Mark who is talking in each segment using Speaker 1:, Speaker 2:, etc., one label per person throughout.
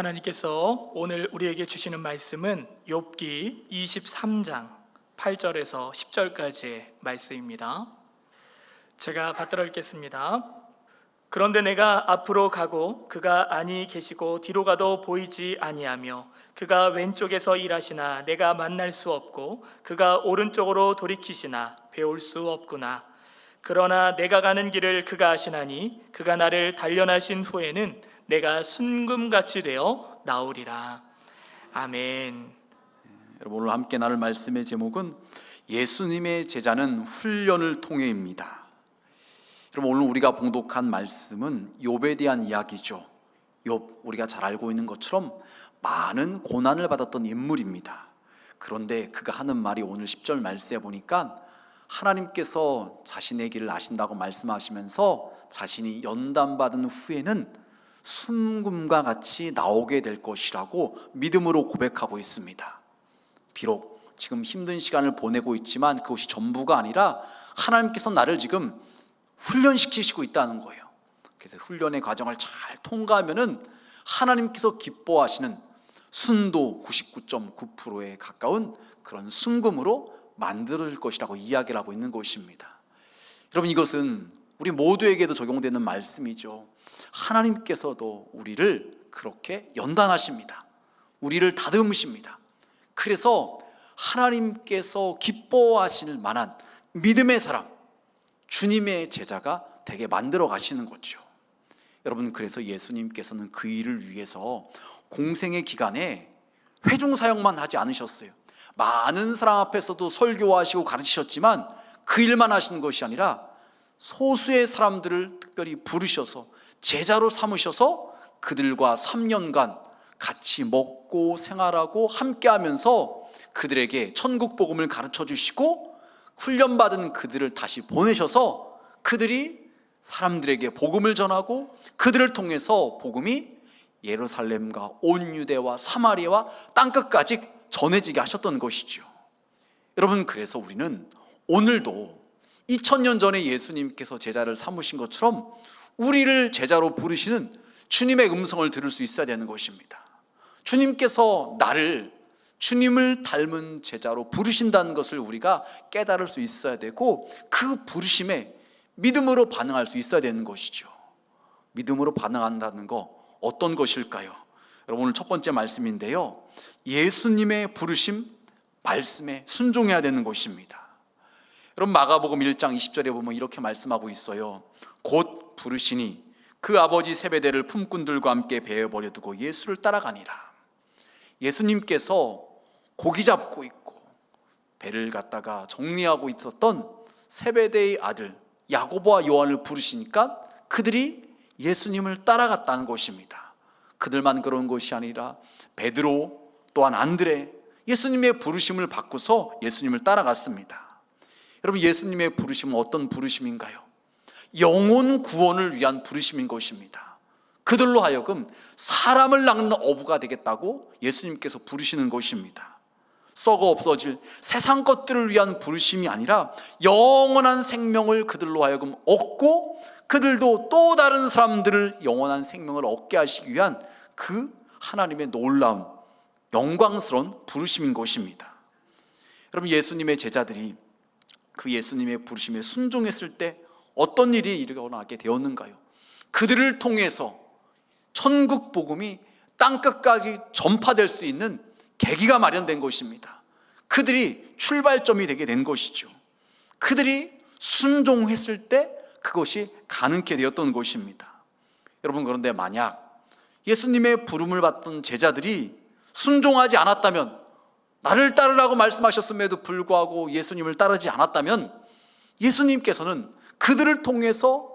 Speaker 1: 하나님께서 오늘 우리에게 주시는 말씀은 욥기 23장 8절에서 10절까지의 말씀입니다. 제가 받들어 읽겠습니다. 그런데 내가 앞으로 가고 그가 아니 계시고 뒤로 가도 보이지 아니하며 그가 왼쪽에서 일하시나 내가 만날 수 없고 그가 오른쪽으로 돌이키시나 배울 수 없구나. 그러나 내가 가는 길을 그가 아시나니 그가 나를 단련하신 후에는 내가 순금같이 되어 나오리라. 아멘.
Speaker 2: 여러분, 오늘 함께 나눌 말씀의 제목은 예수님의 제자는 훈련을 통해입니다. 여러분, 오늘 우리가 봉독한 말씀은 욥에 대한 이야기죠. 욥, 우리가 잘 알고 있는 것처럼 많은 고난을 받았던 인물입니다. 그런데 그가 하는 말이 오늘 10절 말씀에 보니까 하나님께서 자신의 길을 아신다고 말씀하시면서 자신이 연단받은 후에는 순금과 같이 나오게 될 것이라고 믿음으로 고백하고 있습니다. 비록 지금 힘든 시간을 보내고 있지만 그것이 전부가 아니라 하나님께서 나를 지금 훈련시키시고 있다는 거예요. 그래서 훈련의 과정을 잘 통과하면은 하나님께서 기뻐하시는 순도 99.9%에 가까운 그런 순금으로 만들어질 것이라고 이야기를 하고 있는 것입니다. 여러분, 이것은 우리 모두에게도 적용되는 말씀이죠. 하나님께서도 우리를 그렇게 연단하십니다. 우리를 다듬으십니다. 그래서 하나님께서 기뻐하실 만한 믿음의 사람, 주님의 제자가 되게 만들어 가시는 거죠. 여러분, 그래서 예수님께서는 그 일을 위해서 공생의 기간에 회중 사역만 하지 않으셨어요. 많은 사람 앞에서도 설교하시고 가르치셨지만 그 일만 하시는 것이 아니라 소수의 사람들을 특별히 부르셔서 제자로 삼으셔서 그들과 3년간 같이 먹고 생활하고 함께하면서 그들에게 천국 복음을 가르쳐 주시고 훈련받은 그들을 다시 보내셔서 그들이 사람들에게 복음을 전하고 그들을 통해서 복음이 예루살렘과 온 유대와 사마리아와 땅끝까지 전해지게 하셨던 것이죠. 여러분, 그래서 우리는 오늘도 2000년 전에 예수님께서 제자를 삼으신 것처럼 우리를 제자로 부르시는 주님의 음성을 들을 수 있어야 되는 것입니다. 주님께서 나를 주님을 닮은 제자로 부르신다는 것을 우리가 깨달을 수 있어야 되고 그 부르심에 믿음으로 반응할 수 있어야 되는 것이죠. 믿음으로 반응한다는 거 어떤 것일까요? 여러분, 오늘 첫 번째 말씀인데요, 예수님의 부르심 말씀에 순종해야 되는 것입니다. 여러분, 마가복음 1장 20절에 보면 이렇게 말씀하고 있어요. 곧 부르시니 그 아버지 세베대를 품꾼들과 함께 배에 버려두고 예수를 따라가니라. 예수님께서 고기 잡고 있고 배를 갖다가 정리하고 있었던 세베대의 아들 야고보와 요한을 부르시니까 그들이 예수님을 따라갔다는 것입니다. 그들만 그런 것이 아니라 베드로 또한 안드레, 예수님의 부르심을 받고서 예수님을 따라갔습니다. 여러분, 예수님의 부르심은 어떤 부르심인가요? 영혼 구원을 위한 부르심인 것입니다. 그들로 하여금 사람을 낚는 어부가 되겠다고 예수님께서 부르시는 것입니다. 썩어 없어질 세상 것들을 위한 부르심이 아니라 영원한 생명을 그들로 하여금 얻고 그들도 또 다른 사람들을 영원한 생명을 얻게 하시기 위한 그 하나님의 놀라운 영광스러운 부르심인 것입니다. 여러분, 예수님의 제자들이 그 예수님의 부르심에 순종했을 때 어떤 일이 일어나게 되었는가요? 그들을 통해서 천국 복음이 땅끝까지 전파될 수 있는 계기가 마련된 것입니다. 그들이 출발점이 되게 된 것이죠. 그들이 순종했을 때 그것이 가능케 되었던 것입니다. 여러분, 그런데 만약 예수님의 부름을 받던 제자들이 순종하지 않았다면, 나를 따르라고 말씀하셨음에도 불구하고 예수님을 따르지 않았다면 예수님께서는 그들을 통해서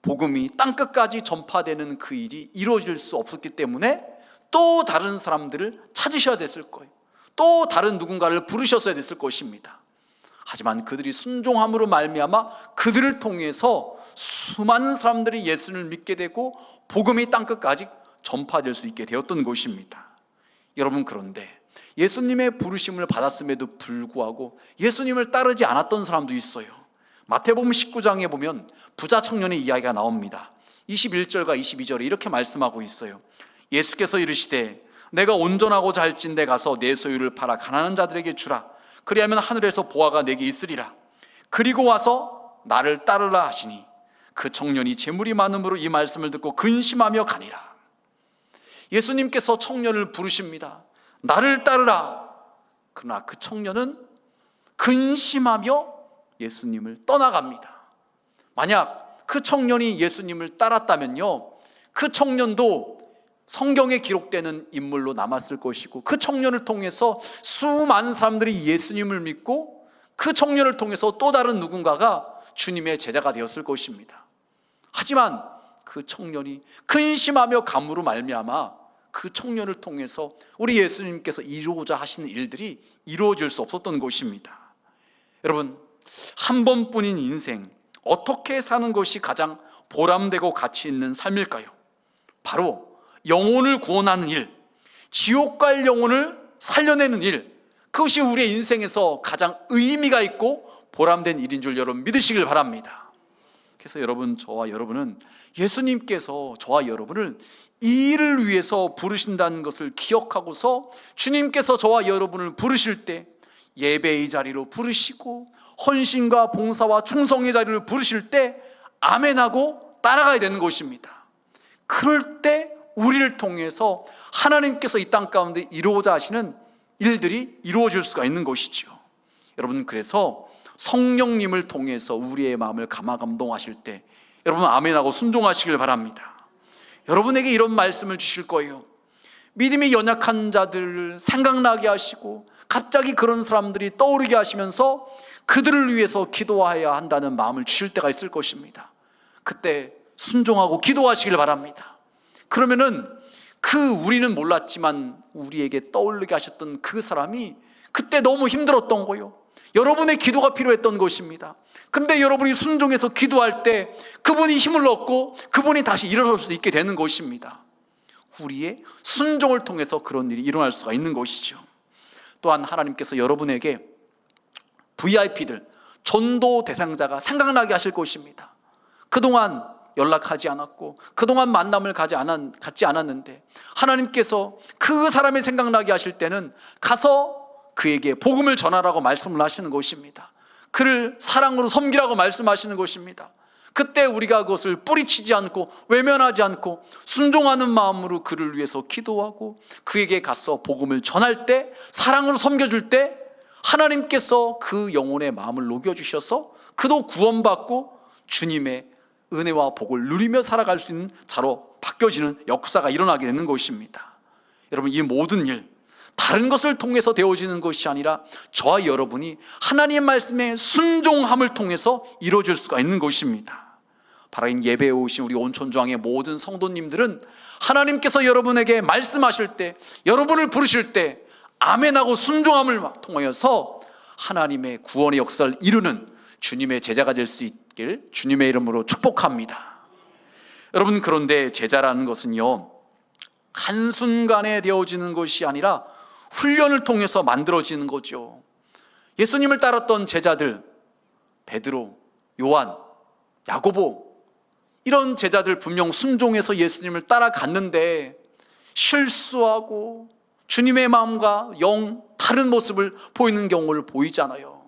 Speaker 2: 복음이 땅끝까지 전파되는 그 일이 이루어질 수 없었기 때문에 또 다른 사람들을 찾으셔야 됐을 거예요. 또 다른 누군가를 부르셨어야 됐을 것입니다. 하지만 그들이 순종함으로 말미암아 그들을 통해서 수많은 사람들이 예수를 믿게 되고 복음이 땅끝까지 전파될 수 있게 되었던 것입니다. 여러분, 그런데 예수님의 부르심을 받았음에도 불구하고 예수님을 따르지 않았던 사람도 있어요. 마태복음 19장에 보면 부자 청년의 이야기가 나옵니다. 21절과 22절에 이렇게 말씀하고 있어요. 예수께서 이르시되 내가 온전하고자 할진대 가서 내 소유를 팔아 가난한 자들에게 주라. 그리하면 하늘에서 보화가 내게 있으리라. 그리고 와서 나를 따르라 하시니 그 청년이 재물이 많음으로 이 말씀을 듣고 근심하며 가니라. 예수님께서 청년을 부르십니다. 나를 따르라. 그러나 그 청년은 근심하며 예수님을 떠나갑니다. 만약 그 청년이 예수님을 따랐다면요, 그 청년도 성경에 기록되는 인물로 남았을 것이고, 그 청년을 통해서 수많은 사람들이 예수님을 믿고 그 청년을 통해서 또 다른 누군가가 주님의 제자가 되었을 것입니다. 하지만 그 청년이 근심하며 감으로 말미암아 그 청년을 통해서 우리 예수님께서 이루고자 하시는 일들이 이루어질 수 없었던 것입니다. 여러분, 한 번뿐인 인생, 어떻게 사는 것이 가장 보람되고 가치 있는 삶일까요? 바로 영혼을 구원하는 일, 지옥 갈 영혼을 살려내는 일, 그것이 우리의 인생에서 가장 의미가 있고 보람된 일인 줄 여러분 믿으시길 바랍니다. 그래서 여러분, 저와 여러분은 예수님께서 저와 여러분을 이 일을 위해서 부르신다는 것을 기억하고서 주님께서 저와 여러분을 부르실 때 예배의 자리로 부르시고 헌신과 봉사와 충성의 자리를 부르실 때 아멘하고 따라가야 되는 것입니다. 그럴 때 우리를 통해서 하나님께서 이 땅 가운데 이루고자 하시는 일들이 이루어질 수가 있는 것이죠. 여러분, 그래서 성령님을 통해서 우리의 마음을 감화감동하실 때 여러분 아멘하고 순종하시길 바랍니다. 여러분에게 이런 말씀을 주실 거예요. 믿음이 연약한 자들을 생각나게 하시고 갑자기 그런 사람들이 떠오르게 하시면서 그들을 위해서 기도해야 한다는 마음을 주실 때가 있을 것입니다. 그때 순종하고 기도하시길 바랍니다. 그러면은 우리는 몰랐지만 우리에게 떠오르게 하셨던 그 사람이 그때 너무 힘들었던 거요, 여러분의 기도가 필요했던 것입니다. 근데 여러분이 순종해서 기도할 때 그분이 힘을 얻고 그분이 다시 일어설 수 있게 되는 것입니다. 우리의 순종을 통해서 그런 일이 일어날 수가 있는 것이죠. 또한 하나님께서 여러분에게 VIP들, 전도 대상자가 생각나게 하실 것입니다. 그동안 연락하지 않았고 그동안 만남을 갖지 않았는데 하나님께서 그 사람이 생각나게 하실 때는 가서 그에게 복음을 전하라고 말씀을 하시는 것입니다. 그를 사랑으로 섬기라고 말씀하시는 것입니다. 그때 우리가 그것을 뿌리치지 않고 외면하지 않고 순종하는 마음으로 그를 위해서 기도하고 그에게 가서 복음을 전할 때, 사랑으로 섬겨줄 때 하나님께서 그 영혼의 마음을 녹여주셔서 그도 구원받고 주님의 은혜와 복을 누리며 살아갈 수 있는 자로 바뀌어지는 역사가 일어나게 되는 것입니다. 여러분, 이 모든 일, 다른 것을 통해서 되어지는 것이 아니라 저와 여러분이 하나님의 말씀에 순종함을 통해서 이루어질 수가 있는 것입니다. 바라인 예배에 오신 우리 온천중앙의 모든 성도님들은 하나님께서 여러분에게 말씀하실 때, 여러분을 부르실 때 아멘하고 순종함을 통하여서 하나님의 구원의 역사를 이루는 주님의 제자가 될 수 있길 주님의 이름으로 축복합니다. 여러분, 그런데 제자라는 것은요, 한순간에 되어지는 것이 아니라 훈련을 통해서 만들어지는 거죠. 예수님을 따랐던 제자들, 베드로, 요한, 야고보, 이런 제자들 분명 순종해서 예수님을 따라갔는데 실수하고 주님의 마음과 영 다른 모습을 보이는 경우를 보이잖아요.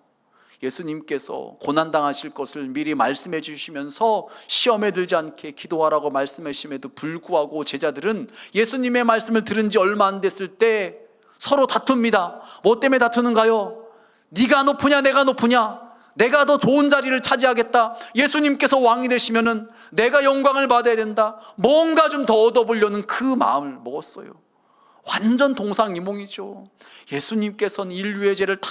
Speaker 2: 예수님께서 고난당하실 것을 미리 말씀해 주시면서 시험에 들지 않게 기도하라고 말씀하심에도 불구하고 제자들은 예수님의 말씀을 들은 지 얼마 안 됐을 때 서로 다툽니다. 뭐 때문에 다투는가요? 네가 높으냐 내가 높으냐? 내가 더 좋은 자리를 차지하겠다. 예수님께서 왕이 되시면은 내가 영광을 받아야 된다. 뭔가 좀 더 얻어보려는 그 마음을 먹었어요. 완전 동상이몽이죠. 예수님께서는 인류의 죄를 다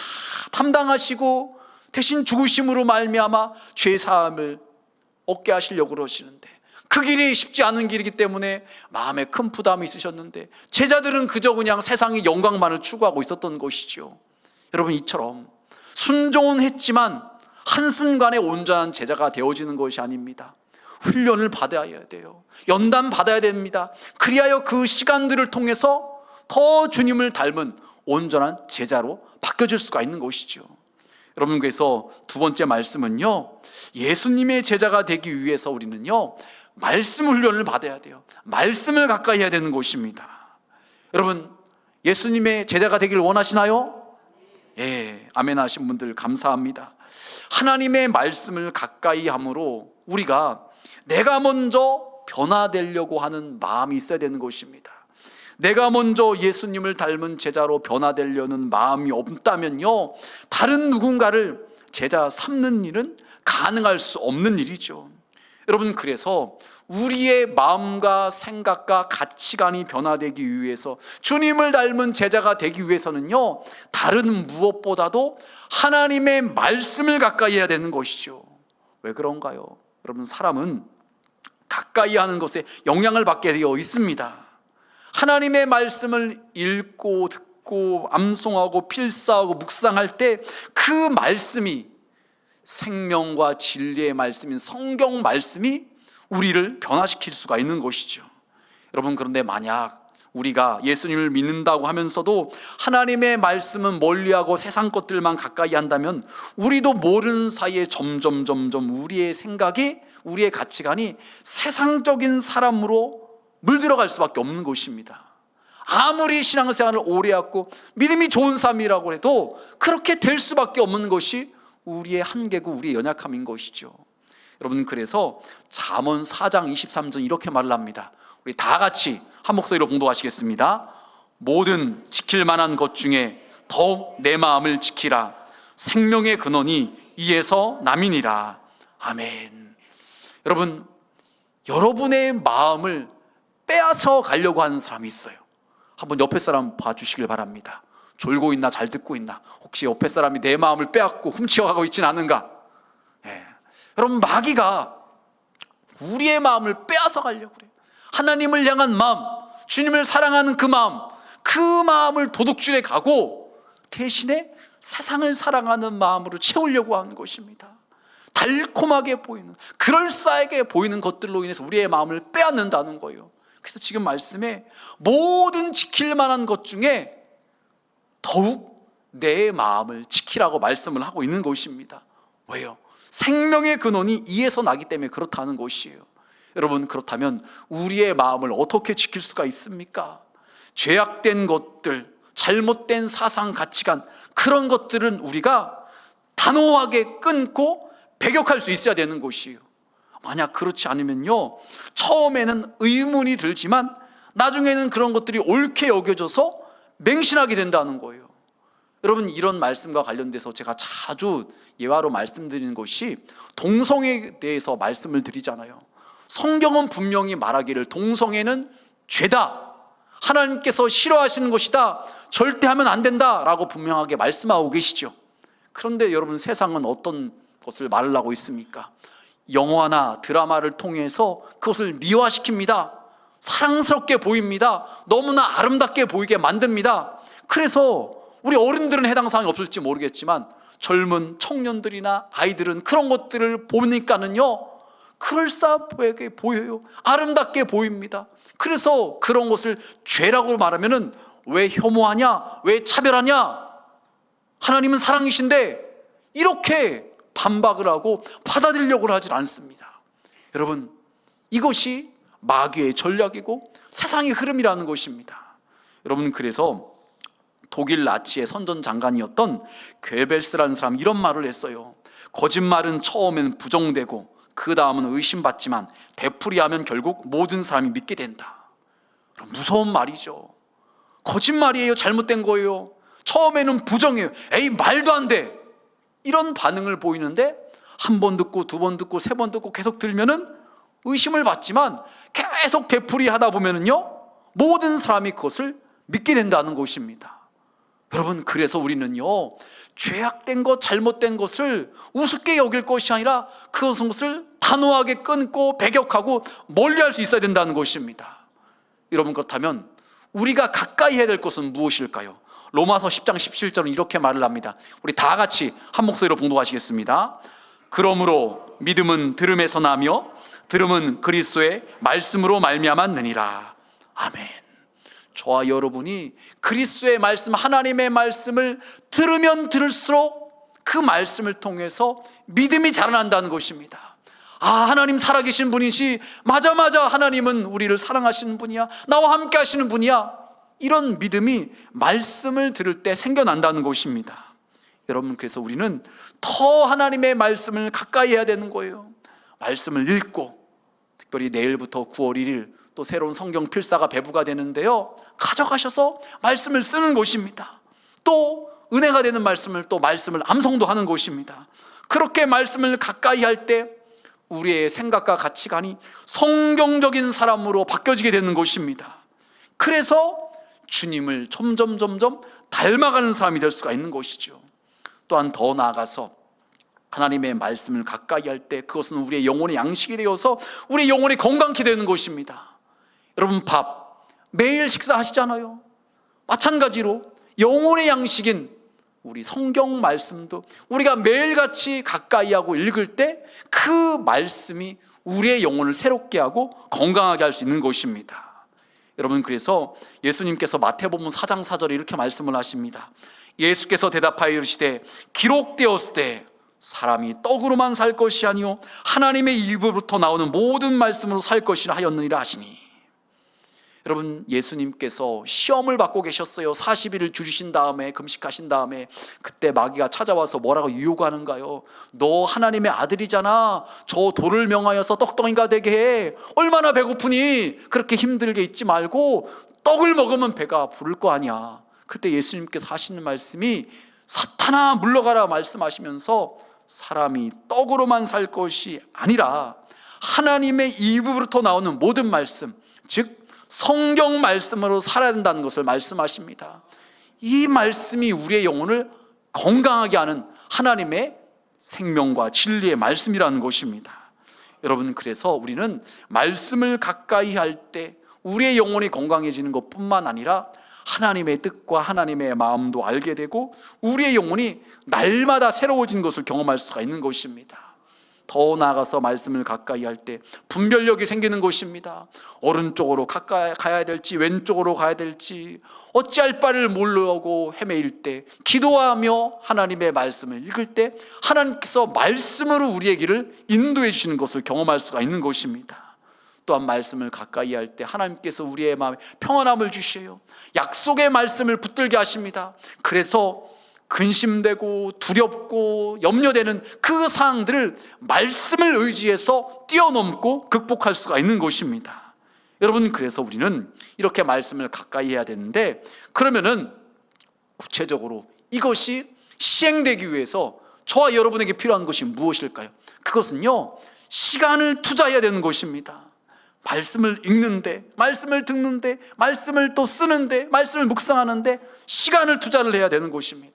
Speaker 2: 담당하시고 대신 죽으심으로 말미암아 죄 사함을 얻게 하시려고 그러시는데 그 길이 쉽지 않은 길이기 때문에 마음에 큰 부담이 있으셨는데 제자들은 그저 그냥 세상의 영광만을 추구하고 있었던 것이죠. 여러분, 이처럼 순종은 했지만 한순간에 온전한 제자가 되어지는 것이 아닙니다. 훈련을 받아야 돼요. 연단 받아야 됩니다. 그리하여 그 시간들을 통해서 더 주님을 닮은 온전한 제자로 바뀌어질 수가 있는 것이죠. 여러분, 그래서 두 번째 말씀은요, 예수님의 제자가 되기 위해서 우리는요 말씀 훈련을 받아야 돼요. 말씀을 가까이 해야 되는 것입니다. 여러분, 예수님의 제자가 되길 원하시나요? 예, 아멘 하신 분들 감사합니다. 하나님의 말씀을 가까이 함으로 우리가 내가 먼저 변화되려고 하는 마음이 있어야 되는 것입니다. 내가 먼저 예수님을 닮은 제자로 변화되려는 마음이 없다면요, 다른 누군가를 제자 삼는 일은 가능할 수 없는 일이죠. 여러분, 그래서 우리의 마음과 생각과 가치관이 변화되기 위해서, 주님을 닮은 제자가 되기 위해서는요, 다른 무엇보다도 하나님의 말씀을 가까이 해야 되는 것이죠. 왜 그런가요? 여러분, 사람은 가까이 하는 것에 영향을 받게 되어 있습니다. 하나님의 말씀을 읽고 듣고 암송하고 필사하고 묵상할 때 그 말씀이, 생명과 진리의 말씀인 성경 말씀이 우리를 변화시킬 수가 있는 것이죠. 여러분, 그런데 만약 우리가 예수님을 믿는다고 하면서도 하나님의 말씀은 멀리하고 세상 것들만 가까이 한다면 우리도 모르는 사이에 점점 우리의 생각이, 우리의 가치관이 세상적인 사람으로 물들어갈 수밖에 없는 것입니다. 아무리 신앙생활을 오래 했고 믿음이 좋은 삶이라고 해도 그렇게 될 수밖에 없는 것이 우리의 한계고 우리의 연약함인 것이죠. 여러분, 그래서 잠언 4장 23절 이렇게 말을 합니다. 우리 다 같이 한 목소리로 봉독하시겠습니다. 모든 지킬 만한 것 중에 더욱 내 마음을 지키라. 생명의 근원이 이에서 남이니라. 아멘. 여러분, 여러분의 마음을 빼앗아 가려고 하는 사람이 있어요. 한번 옆에 사람 봐주시길 바랍니다. 졸고 있나 잘 듣고 있나, 혹시 옆에 사람이 내 마음을 빼앗고 훔쳐가고 있지는 않은가? 여러분, 마귀가 우리의 마음을 빼앗아 가려고 그래요. 하나님을 향한 마음, 주님을 사랑하는 그 마음을 도둑질해 가고 대신에 세상을 사랑하는 마음으로 채우려고 하는 것입니다. 달콤하게 보이는, 그럴싸하게 보이는 것들로 인해서 우리의 마음을 빼앗는다는 거예요. 그래서 지금 말씀에 모든 지킬 만한 것 중에 더욱 내 마음을 지키라고 말씀을 하고 있는 것입니다. 왜요? 생명의 근원이 이에서 나기 때문에 그렇다는 것이에요. 여러분, 그렇다면 우리의 마음을 어떻게 지킬 수가 있습니까? 죄악된 것들, 잘못된 사상, 가치관, 그런 것들은 우리가 단호하게 끊고 배격할 수 있어야 되는 것이에요. 만약 그렇지 않으면요, 처음에는 의문이 들지만 나중에는 그런 것들이 옳게 여겨져서 맹신하게 된다는 거예요. 여러분, 이런 말씀과 관련돼서 제가 자주 예화로 말씀드리는 것이 동성애에 대해서 말씀을 드리잖아요. 성경은 분명히 말하기를 동성애는 죄다, 하나님께서 싫어하시는 것이다, 절대 하면 안 된다라고 분명하게 말씀하고 계시죠. 그런데 여러분, 세상은 어떤 것을 말을 하고 있습니까? 영화나 드라마를 통해서 그것을 미화시킵니다. 사랑스럽게 보입니다. 너무나 아름답게 보이게 만듭니다. 그래서 우리 어른들은 해당 사항이 없을지 모르겠지만 젊은 청년들이나 아이들은 그런 것들을 보니까는요, 그럴싸하게 보여요. 아름답게 보입니다. 그래서 그런 것을 죄라고 말하면은 왜 혐오하냐? 왜 차별하냐? 하나님은 사랑이신데, 이렇게 반박을 하고 받아들이려고 하지 않습니다. 여러분, 이것이 마귀의 전략이고 세상의 흐름이라는 것입니다. 여러분, 그래서 독일 나치의 선전장관이었던 괴벨스라는 사람이 이런 말을 했어요. 거짓말은 처음에는 부정되고 그 다음은 의심받지만 되풀이하면 결국 모든 사람이 믿게 된다. 무서운 말이죠. 거짓말이에요? 잘못된 거예요? 처음에는 부정해요. 에이, 말도 안 돼, 이런 반응을 보이는데 한 번 듣고 두 번 듣고 세 번 듣고 계속 들으면은 의심을 받지만 계속 되풀이하다 보면은요, 모든 사람이 그것을 믿게 된다는 것입니다. 여러분, 그래서 우리는요, 죄악된 것, 잘못된 것을 우습게 여길 것이 아니라 그것을 단호하게 끊고 배격하고 멀리할 수 있어야 된다는 것입니다. 여러분, 그렇다면 우리가 가까이 해야 될 것은 무엇일까요? 로마서 10장 17절은 이렇게 말을 합니다. 우리 다 같이 한 목소리로 봉독하시겠습니다. 그러므로 믿음은 들음에서 나며 들음은 그리스도의 말씀으로 말미암았느니라. 아멘. 저와 여러분이 그리스도의 말씀, 하나님의 말씀을 들으면 들을수록 그 말씀을 통해서 믿음이 자라난다는 것입니다. 하나님 살아계신 분이지, 맞아 하나님은 우리를 사랑하시는 분이야, 나와 함께 하시는 분이야, 이런 믿음이 말씀을 들을 때 생겨난다는 것입니다. 여러분, 그래서 우리는 더 하나님의 말씀을 가까이 해야 되는 거예요. 말씀을 읽고, 특별히 내일부터 9월 1일 또 새로운 성경 필사가 배부가 되는데요, 가져가셔서 말씀을 쓰는 것입니다. 또 은혜가 되는 말씀을 암송도 하는 것입니다. 그렇게 말씀을 가까이 할 때 우리의 생각과 가치관이 성경적인 사람으로 바뀌어지게 되는 것입니다. 그래서 주님을 점점 닮아가는 사람이 될 수가 있는 것이죠. 또한 더 나아가서 하나님의 말씀을 가까이 할 때 그것은 우리의 영혼의 양식이 되어서 우리의 영혼이 건강케 되는 것입니다. 여러분, 밥 매일 식사하시잖아요. 마찬가지로 영혼의 양식인 우리 성경 말씀도 우리가 매일같이 가까이 하고 읽을 때 그 말씀이 우리의 영혼을 새롭게 하고 건강하게 할 수 있는 것입니다. 여러분, 그래서 예수님께서 마태복음 4장 4절에 이렇게 말씀을 하십니다. 예수께서 대답하여 이르시되 기록되었을 때 사람이 떡으로만 살 것이 아니요 하나님의 입으로부터 나오는 모든 말씀으로 살 것이라 하였느니라 하시니, 여러분, 예수님께서 시험을 받고 계셨어요. 40일을 줄이신 다음에, 금식하신 다음에 그때 마귀가 찾아와서 뭐라고 유혹하는가요? 너 하나님의 아들이잖아, 저 돌을 명하여서 떡덩이가 되게 해. 얼마나 배고프니? 그렇게 힘들게 있지 말고 떡을 먹으면 배가 부를 거 아니야. 그때 예수님께서 하시는 말씀이 사탄아 물러가라 말씀하시면서 사람이 떡으로만 살 것이 아니라 하나님의 입으로부터 나오는 모든 말씀, 즉 성경 말씀으로 살아야 된다는 것을 말씀하십니다. 이 말씀이 우리의 영혼을 건강하게 하는 하나님의 생명과 진리의 말씀이라는 것입니다. 여러분, 그래서 우리는 말씀을 가까이 할 때 우리의 영혼이 건강해지는 것뿐만 아니라 하나님의 뜻과 하나님의 마음도 알게 되고 우리의 영혼이 날마다 새로워진 것을 경험할 수가 있는 것입니다. 더 나아가서 말씀을 가까이 할 때 분별력이 생기는 것입니다. 오른쪽으로 가까이 가야 될지 왼쪽으로 가야 될지 어찌할 바를 모르고 헤매일 때 기도하며 하나님의 말씀을 읽을 때 하나님께서 말씀으로 우리의 길을 인도해 주시는 것을 경험할 수가 있는 것입니다. 또한 말씀을 가까이 할 때 하나님께서 우리의 마음에 평안함을 주셔요. 약속의 말씀을 붙들게 하십니다. 그래서 근심되고 두렵고 염려되는 그 상황들을 말씀을 의지해서 뛰어넘고 극복할 수가 있는 것입니다. 여러분, 그래서 우리는 이렇게 말씀을 가까이 해야 되는데, 그러면은 구체적으로 이것이 시행되기 위해서 저와 여러분에게 필요한 것이 무엇일까요? 그것은요, 시간을 투자해야 되는 것입니다. 말씀을 읽는데, 말씀을 듣는데, 말씀을 또 쓰는데, 말씀을 묵상하는데 시간을 투자를 해야 되는 것입니다.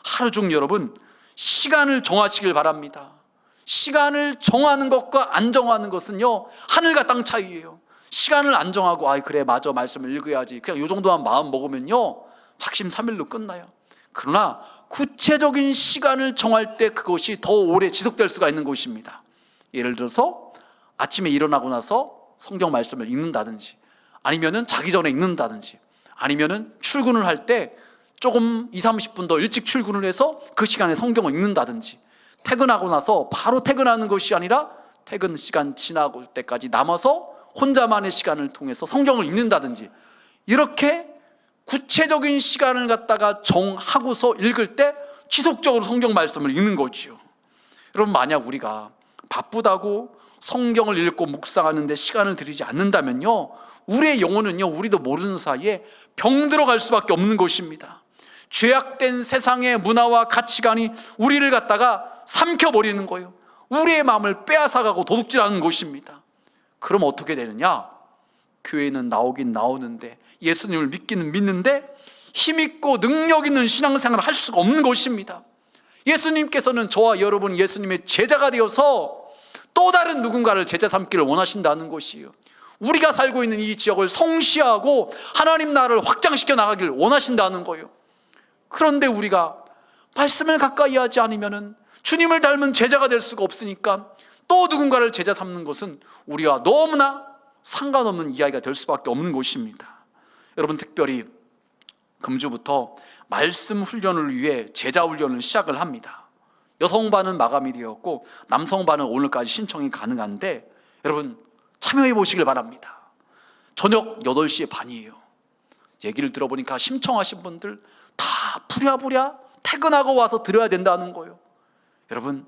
Speaker 2: 하루 중 여러분 시간을 정하시길 바랍니다. 시간을 정하는 것과 안 정하는 것은요 하늘과 땅 차이예요. 시간을 안 정하고 그래 맞아 말씀을 읽어야지 그냥 요 정도만 마음 먹으면요 작심삼일로 끝나요. 그러나 구체적인 시간을 정할 때 그것이 더 오래 지속될 수가 있는 것입니다. 예를 들어서 아침에 일어나고 나서 성경 말씀을 읽는다든지, 아니면은 자기 전에 읽는다든지, 아니면은 출근을 할 때 조금 20-30분 더 일찍 출근을 해서 그 시간에 성경을 읽는다든지, 퇴근하고 나서 바로 퇴근하는 것이 아니라 퇴근 시간 지나고 때까지 남아서 혼자만의 시간을 통해서 성경을 읽는다든지, 이렇게 구체적인 시간을 갖다가 정하고서 읽을 때 지속적으로 성경 말씀을 읽는 거지요. 여러분, 만약 우리가 바쁘다고 성경을 읽고 묵상하는데 시간을 들이지 않는다면요 우리의 영혼은요 우리도 모르는 사이에 병들어갈 수밖에 없는 것입니다. 죄악된 세상의 문화와 가치관이 우리를 갖다가 삼켜버리는 거예요. 우리의 마음을 빼앗아가고 도둑질하는 것입니다. 그럼 어떻게 되느냐? 교회는 나오긴 나오는데, 예수님을 믿기는 믿는데 힘있고 능력 있는 신앙생활을 할 수가 없는 것입니다. 예수님께서는 저와 여러분 예수님의 제자가 되어서 또 다른 누군가를 제자 삼기를 원하신다는 것이에요. 우리가 살고 있는 이 지역을 성시하고 하나님 나라를 확장시켜 나가기를 원하신다는 거예요. 그런데 우리가 말씀을 가까이 하지 않으면 주님을 닮은 제자가 될 수가 없으니까 또 누군가를 제자 삼는 것은 우리와 너무나 상관없는 이야기가 될 수밖에 없는 것입니다. 여러분, 특별히 금주부터 말씀 훈련을 위해 제자 훈련을 시작을 합니다. 여성 반은 마감이 되었고 남성 반은 오늘까지 신청이 가능한데 여러분 참여해 보시길 바랍니다. 저녁 8시에 반이에요. 얘기를 들어보니까 신청하신 분들 다 부랴부랴 퇴근하고 와서 들어야 된다는 거예요. 여러분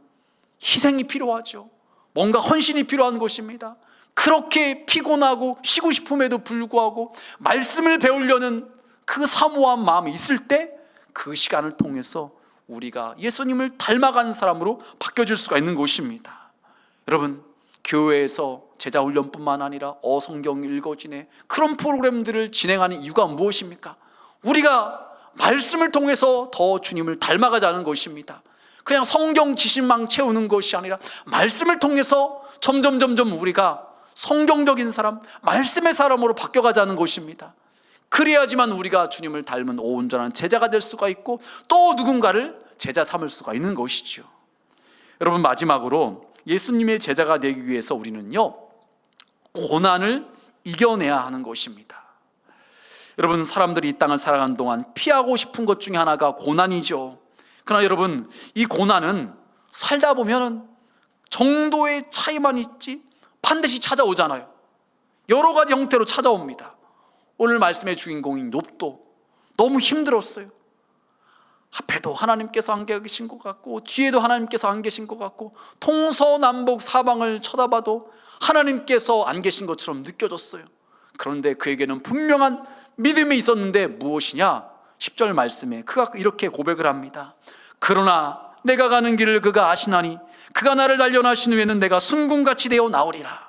Speaker 2: 희생이 필요하죠. 뭔가 헌신이 필요한 것입니다. 그렇게 피곤하고 쉬고 싶음에도 불구하고 말씀을 배우려는 그 사모한 마음이 있을 때 그 시간을 통해서 우리가 예수님을 닮아가는 사람으로 바뀌어질 수가 있는 것입니다. 여러분 교회에서 제자훈련뿐만 아니라 성경 읽어지네 그런 프로그램들을 진행하는 이유가 무엇입니까? 우리가 말씀을 통해서 더 주님을 닮아가자는 것입니다. 그냥 성경 지식만 채우는 것이 아니라 말씀을 통해서 점점 우리가 성경적인 사람, 말씀의 사람으로 바뀌어가자는 것입니다. 그래야지만 우리가 주님을 닮은 온전한 제자가 될 수가 있고 또 누군가를 제자 삼을 수가 있는 것이죠. 여러분 마지막으로 예수님의 제자가 되기 위해서 우리는요 고난을 이겨내야 하는 것입니다. 여러분 사람들이 이 땅을 살아가는 동안 피하고 싶은 것 중에 하나가 고난이죠. 그러나 여러분 이 고난은 살다 보면 정도의 차이만 있지 반드시 찾아오잖아요. 여러 가지 형태로 찾아옵니다. 오늘 말씀의 주인공인 욥도 너무 힘들었어요. 앞에도 하나님께서 안 계신 것 같고 뒤에도 하나님께서 안 계신 것 같고 동서남북 사방을 쳐다봐도 하나님께서 안 계신 것처럼 느껴졌어요. 그런데 그에게는 분명한 믿음이 있었는데 무엇이냐? 10절 말씀에 그가 이렇게 고백을 합니다. 그러나 내가 가는 길을 그가 아시나니 그가 나를 단련하신 후에는 내가 순금같이 되어 나오리라.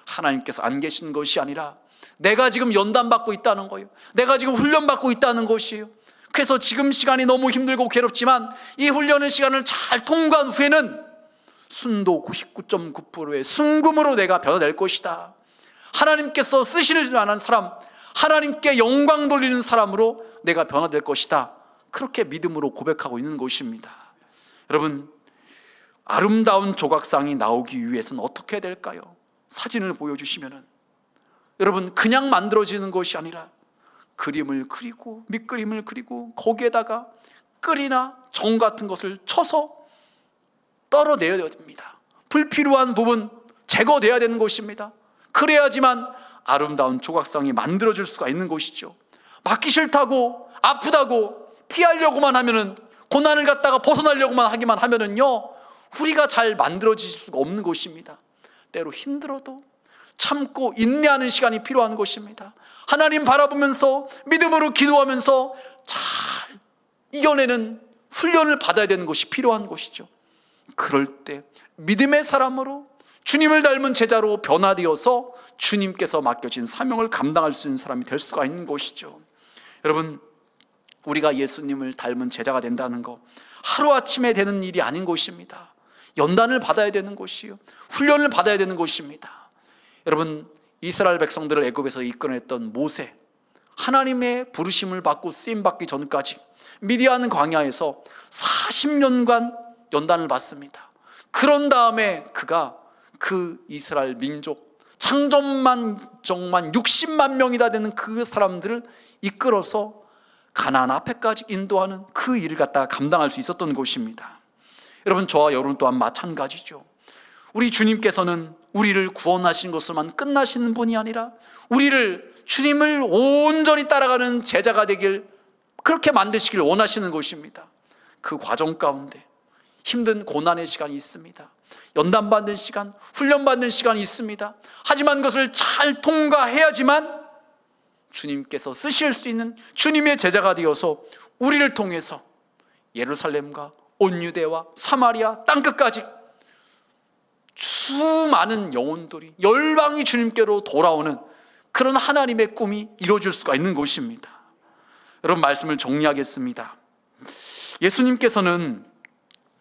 Speaker 2: 하나님께서 안 계신 것이 아니라 내가 지금 연단받고 있다는 거예요. 내가 지금 훈련받고 있다는 것이에요. 그래서 지금 시간이 너무 힘들고 괴롭지만 이 훈련의 시간을 잘 통과한 후에는 순도 99.9%의 순금으로 내가 변화될 것이다. 하나님께서 쓰시는 만한 사람, 하나님께 영광 돌리는 사람으로 내가 변화될 것이다. 그렇게 믿음으로 고백하고 있는 것입니다. 여러분 아름다운 조각상이 나오기 위해서는 어떻게 해야 될까요? 사진을 보여주시면은 여러분 그냥 만들어지는 것이 아니라 그림을 그리고 밑그림을 그리고 거기에다가 끌이나 정 같은 것을 쳐서 떨어내야 됩니다. 불필요한 부분 제거돼야 되는 것입니다. 그래야지만 아름다운 조각상이 만들어질 수가 있는 것이죠. 맞기 싫다고 아프다고 피하려고만 하면은 고난을 갖다가 벗어나려고만 하기만 하면은요 우리가 잘 만들어질 수가 없는 것입니다. 때로 힘들어도 참고 인내하는 시간이 필요한 것입니다. 하나님 바라보면서 믿음으로 기도하면서 잘 이겨내는 훈련을 받아야 되는 것이 필요한 것이죠. 그럴 때 믿음의 사람으로 주님을 닮은 제자로 변화되어서 주님께서 맡겨진 사명을 감당할 수 있는 사람이 될 수가 있는 것이죠. 여러분 우리가 예수님을 닮은 제자가 된다는 거 하루아침에 되는 일이 아닌 것입니다. 연단을 받아야 되는 것이요 훈련을 받아야 되는 것입니다. 여러분 이스라엘 백성들을 애굽에서 이끌어냈던 모세, 하나님의 부르심을 받고 쓰임받기 전까지 미디안 광야에서 40년간 연단을 받습니다. 그런 다음에 그가 그 이스라엘 민족 창조만 정만 60만 명이 다 되는 그 사람들을 이끌어서 가나안 앞에까지 인도하는 그 일을 갖다가 감당할 수 있었던 것입니다. 여러분 저와 여러분 또한 마찬가지죠. 우리 주님께서는 우리를 구원하신 것으로만 끝나시는 분이 아니라 우리를 주님을 온전히 따라가는 제자가 되길 그렇게 만드시길 원하시는 것입니다. 그 과정 가운데 힘든 고난의 시간이 있습니다. 연단받는 시간, 훈련받는 시간이 있습니다. 하지만 그것을 잘 통과해야지만 주님께서 쓰실 수 있는 주님의 제자가 되어서 우리를 통해서 예루살렘과 온 유대와 사마리아 땅끝까지 수많은 영혼들이 열방이 주님께로 돌아오는 그런 하나님의 꿈이 이루어질 수가 있는 것입니다. 여러분 말씀을 정리하겠습니다. 예수님께서는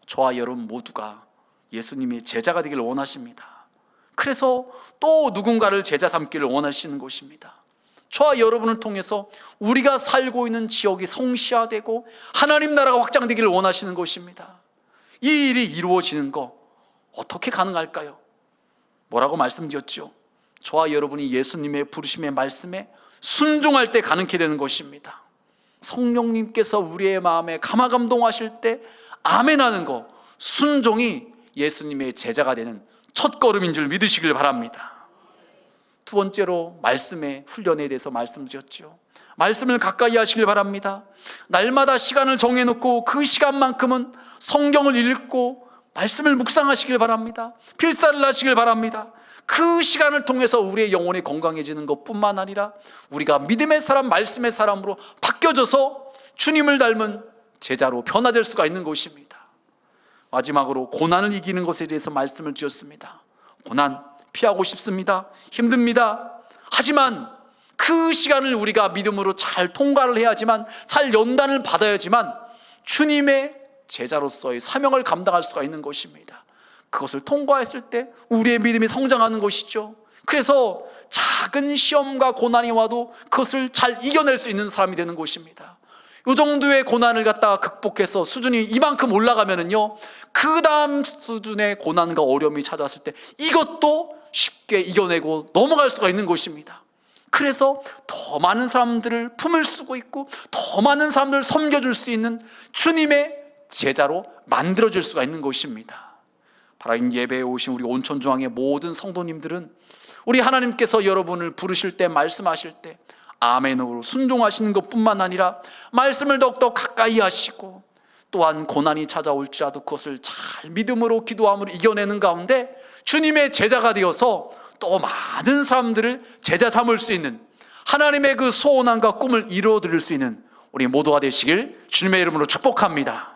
Speaker 2: 저와 여러분 모두가 예수님의 제자가 되기를 원하십니다. 그래서 또 누군가를 제자 삼기를 원하시는 것입니다. 저와 여러분을 통해서 우리가 살고 있는 지역이 성시화되고 하나님 나라가 확장되기를 원하시는 것입니다. 이 일이 이루어지는 거 어떻게 가능할까요? 뭐라고 말씀드렸죠? 저와 여러분이 예수님의 부르심의 말씀에 순종할 때 가능케 되는 것입니다. 성령님께서 우리의 마음에 감화감동하실 때 아멘하는 거, 순종이 예수님의 제자가 되는 첫걸음인 줄 믿으시길 바랍니다. 두 번째로 말씀의 훈련에 대해서 말씀드렸죠. 말씀을 가까이 하시길 바랍니다. 날마다 시간을 정해놓고 그 시간만큼은 성경을 읽고 말씀을 묵상하시길 바랍니다. 필사를 하시길 바랍니다. 그 시간을 통해서 우리의 영혼이 건강해지는 것뿐만 아니라 우리가 믿음의 사람, 말씀의 사람으로 바뀌어져서 주님을 닮은 제자로 변화될 수가 있는 것입니다. 마지막으로 고난을 이기는 것에 대해서 말씀을 드렸습니다. 고난 피하고 싶습니다. 힘듭니다. 하지만 그 시간을 우리가 믿음으로 잘 통과를 해야지만, 잘 연단을 받아야지만 주님의 제자로서의 사명을 감당할 수가 있는 것입니다. 그것을 통과했을 때 우리의 믿음이 성장하는 것이죠. 그래서 작은 시험과 고난이 와도 그것을 잘 이겨낼 수 있는 사람이 되는 것입니다. 이 정도의 고난을 갖다가 극복해서 수준이 이만큼 올라가면은요, 그 다음 수준의 고난과 어려움이 찾아왔을 때 이것도 쉽게 이겨내고 넘어갈 수가 있는 것입니다. 그래서 더 많은 사람들을 품을 쓰고 있고 더 많은 사람들을 섬겨줄 수 있는 주님의 제자로 만들어질 수가 있는 것입니다. 바라긴 예배에 오신 우리 온천중앙의 모든 성도님들은 우리 하나님께서 여러분을 부르실 때, 말씀하실 때 아멘으로 순종하시는 것뿐만 아니라 말씀을 더욱더 가까이 하시고, 또한 고난이 찾아올지라도 그것을 잘 믿음으로 기도함으로 이겨내는 가운데 주님의 제자가 되어서 또 많은 사람들을 제자 삼을 수 있는, 하나님의 그 소원함과 꿈을 이루어 드릴 수 있는 우리 모두가 되시길 주님의 이름으로 축복합니다.